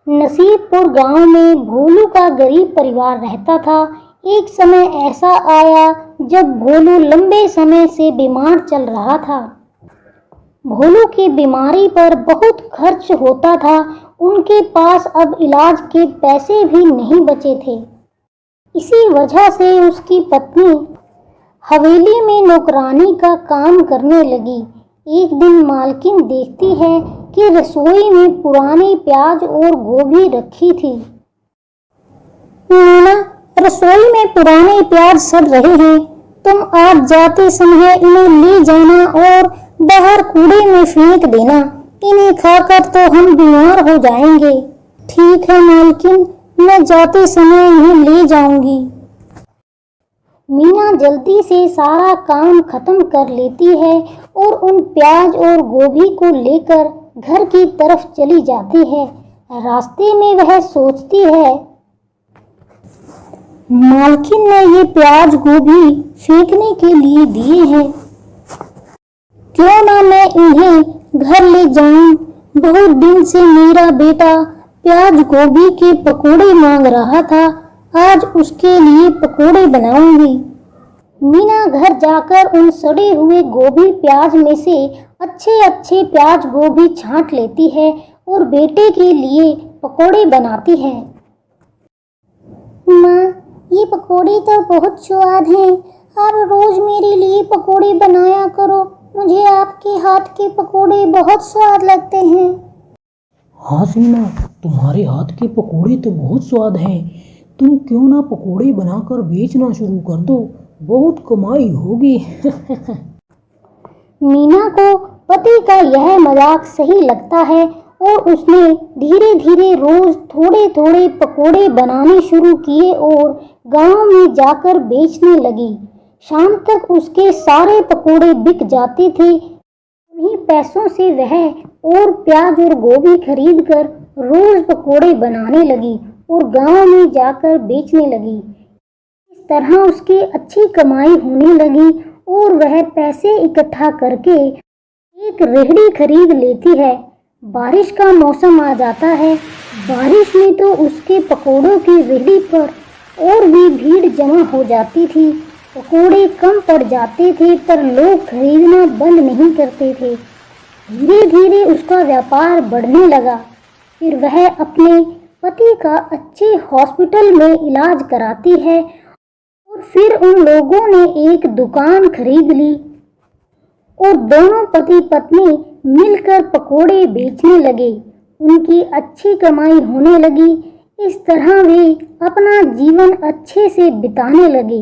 नसीबपुर गांव में भोलू का गरीब परिवार रहता था। एक समय ऐसा आया जब भोलू लंबे समय से बीमार चल रहा था। भोलू की बीमारी पर बहुत खर्च होता था। उनके पास अब इलाज के पैसे भी नहीं बचे थे। इसी वजह से उसकी पत्नी हवेली में नौकरानी का काम करने लगी। एक दिन मालकिन देखती है कि रसोई में पुराने प्याज और गोभी रखी थी। मीना, रसोई में पुराने प्याज सड़ रहे हैं। तुम आज जाते समय इन्हें ले जाना और बाहर कूड़े में फेंक देना। इन्हें खाकर तो हम बीमार हो जाएंगे। ठीक है मालकिन, मैं जाते समय इन्हें ले जाऊंगी। मीना जल्दी से सारा काम खत्म कर लेती है और उन प्याज और गोभी को लेकर घर की तरफ चली जाती है। रास्ते में वह सोचती है, मालकिन ने ये प्याज गोभी फेंकने के लिए दिए हैं, क्यों ना मैं इन्हें घर ले जाऊं। बहुत दिन से मेरा बेटा प्याज गोभी के पकोड़े मांग रहा था, आज उसके लिए पकोड़े बनाऊंगी। मीना घर जाकर उन सड़े हुए गोभी प्याज में से अच्छे अच्छे प्याज गोभी छांट लेती है और बेटे के लिए पकोड़े बनाती है। माँ, ये पकोड़े तो बहुत स्वाद हैं। आप रोज मेरे लिए पकोड़े बनाया करो। मुझे आपके हाथ के पकोड़े बहुत स्वाद लगते हैं। हाँ सीमा, तुम्हारे हाथ के पकोड़े तो बहुत स्वाद हैं। तुम क्यों ना पकोड़े बनाकर बेचना शुरू कर दो, बहुत कमाई होगी। मीना को पति का यह मजाक सही लगता है और उसने धीरे धीरे रोज थोड़े थोड़े पकोड़े बनाने शुरू किए और गांव में जाकर बेचने लगी। शाम तक उसके सारे पकोड़े बिक जाते थे। उन्हीं पैसों से वह और प्याज और गोभी खरीद कर रोज पकोड़े बनाने लगी और गांव में जाकर बेचने लगी। इस तरह उसकी अच्छी कमाई होने लगी और वह पैसे इकट्ठा करके एक रेहड़ी खरीद लेती है। बारिश का मौसम आ जाता है। बारिश में तो उसके पकोड़ों की रेहड़ी पर और भी भीड़ जमा हो जाती थी। पकोड़े कम पड़ जाते थे पर लोग खरीदना बंद नहीं करते थे। धीरे धीरे उसका व्यापार बढ़ने लगा। फिर वह अपने पति का अच्छे हॉस्पिटल में इलाज कराती है और फिर उन लोगों ने एक दुकान खरीद ली और दोनों पति पत्नी मिलकर पकोड़े बेचने लगे। उनकी अच्छी कमाई होने लगी। इस तरह वे अपना जीवन अच्छे से बिताने लगे।